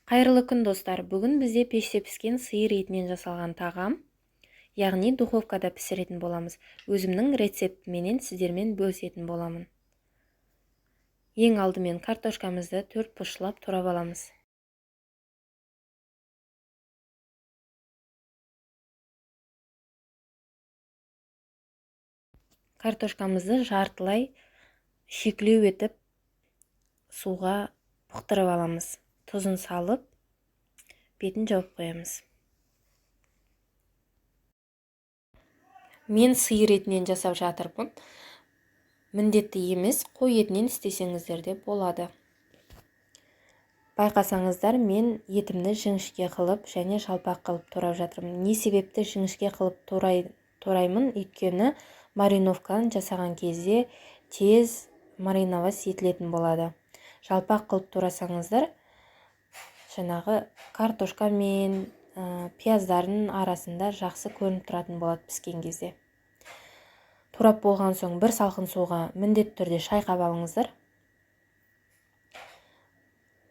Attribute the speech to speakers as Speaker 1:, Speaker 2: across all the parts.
Speaker 1: Қайырлы күн достар. Бүгін бізде пеште піскен сиыр етінен жасалған тағам, яғни духовкада пісіретін боламыз. Өзімнің рецептіменен сіздермен бөлісетін боламын. Ең алдымен картошкамызды 4 бұрышлап турап аламыз. Картошкамызды жартылай шекілеу етіп суға бұқтырып аламыз. Тұзын салып, бетін жауып қоямыз. Мен сиыр етінен жасап жатырмын. Міндетті емес, қой етінен істесеңіздер де болады. Байқасаңыздар, мен етімді жіңішке қылып және жалпақ қылып турап жатырмын. Не себепті жіңішке қылып тураймын? Өйткені мариновканы жасаған кезде тез мариновать етілетін болады. Жалпақ қылып турасаңыздар, жаңағы картошка мен пияздардың арасында жақсы көрініп тұратын болады піскен кезде. Турап болған соң бір салқын суға міндетті түрде шайқап алыңыздар.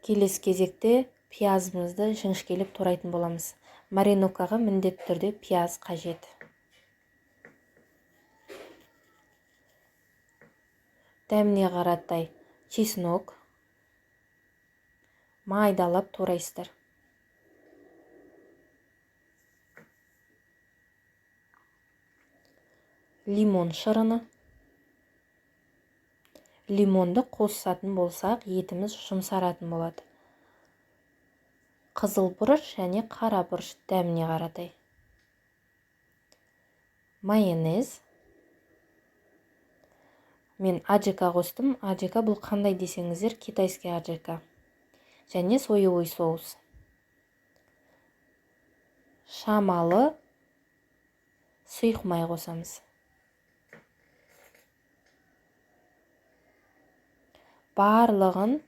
Speaker 1: Келесі кезекте пиязымызды жіңішкелеп турайтын боламыз. Мариновкаға міндетті түрде пияз қажет. Дәміне қаратай чеснок майдалап турайсыздар. Лимон шырыны. Лимонды қосатын болсақ, етіміз жұмсаратын болады. Қызыл бұрыш және қара бұрыш дәміне қаратай. Майонез. Мен аджика қостым. Аджика бұл қандай десеңіздер, китайский аджика. Және соевый соус. Шамалы сұйық май қосамыз. Барлығын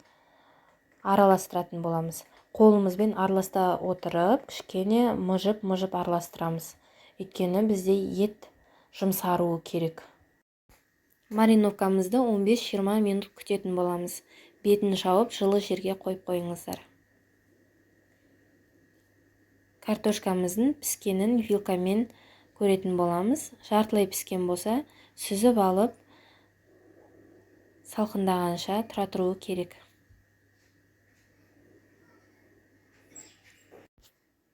Speaker 1: араластыратын боламыз. Қолымызбен араласта отырып, кішкене мұжып араластырамыз. Өйткені бізде ет жұмсаруы керек. Мариновкамызды 15-20 минут күтетін боламыз. Бетін жауып, жылы жерге қойып қойыңыздар. Картошкамыздың піскенін вилкамен көретін боламыз. Жартылай піскен болса, сүзіп алып, салқындағанша тұра тұруы керек.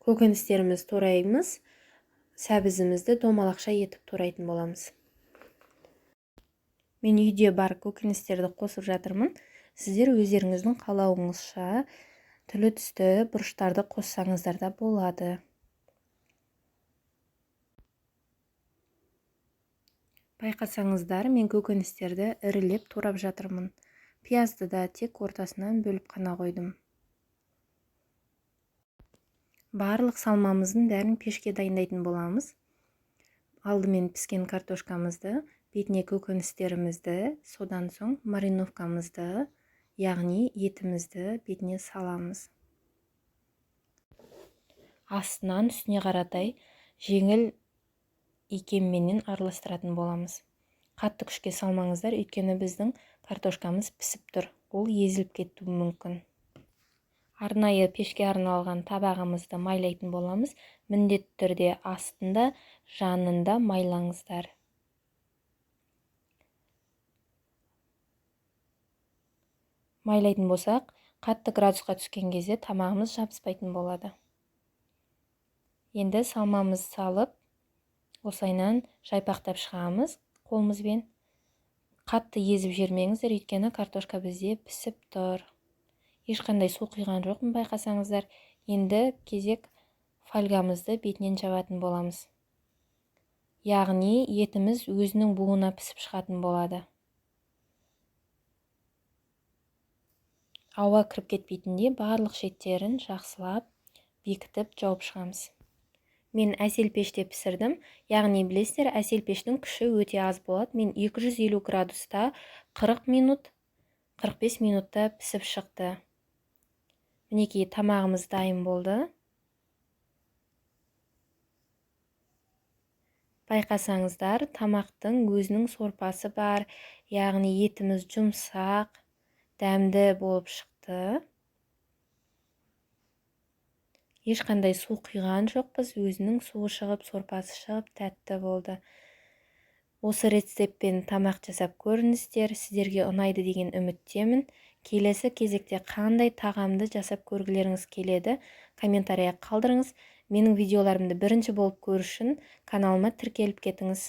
Speaker 1: Көкөністеріміз тураймыз. Сәбізімізді домалақша етіп турайтын боламыз. Мен үйде бар көкөністерді қосып жатырмын. Сіздер өздеріңіздің қалауыңызша түрлі түсті бұрыштарды қоссаңыздар да болады. Байқасаңыздар, мен көкөністерді ірілеп турап жатырмын. Пиязды да тек ортасынан бөліп қана қойдым. Барлық салмамыздың бәрін пешке дайындайтын боламыз. Алдымен піскен картошкамызды, бетіне көкөністерімізді, содан соң мариновкамызды, яғни етімізді бетіне саламыз. Астынан үстіне қаратай жеңіл икемменен араластыратын боламыз. Қатты күшке салмаңыздар, өйткені біздің картошкамыз пісіп тұр. Ол езіліп кетуі мүмкін. Арнайы пешке арналған табағымызды майлайтын боламыз. Міндетті түрде астында, жанында майлаңыздар. Майлайтын болсақ, қатты градусқа түскен кезде тамағымыз жабыспайтын болады. Енді салмамыз салып, осайынан жайпақтап шығамыз қолымызбен. Қатты езіп жермеңіздер, өйткені картошка бізде пісіп тұр. Ешқандай су құйған жоқпын, байқасаңыздар. Енді кезек фольгамызды бетінен жабатын боламыз. Яғни етіміз өзінің буына пісіп шығатын болады. Ауа кіріп кетпейтіндей барлық шеттерін жақсылап бекітіп жауып шығамыз. Мен әсел пеште пісірдім. Яғни білесіздер, әсел пештің күші өте аз болады. Мен 250 градуста 40 минут, 45 минутта пісіп шықты. Мінекей тамағымыз дайын болды. Байқасаңыздар, тамақтың өзінің сорпасы бар. Яғни етіміз жұмсақ, дәмді болып шықты. ешқандай су құйған жоқпыз, өзінің суы шығып, сорпасы шығып, тәтті болды. Осы рецептпен тамақ жасап көріңіздер, сіздерге ұнайды деген үміттемін. Келесі кезекте қандай тағамды жасап көргілеріңіз келеді, комментария қалдырыңыз. Менің видеоларымды бірінші болып көру үшін каналыма тіркеліп кетіңіз.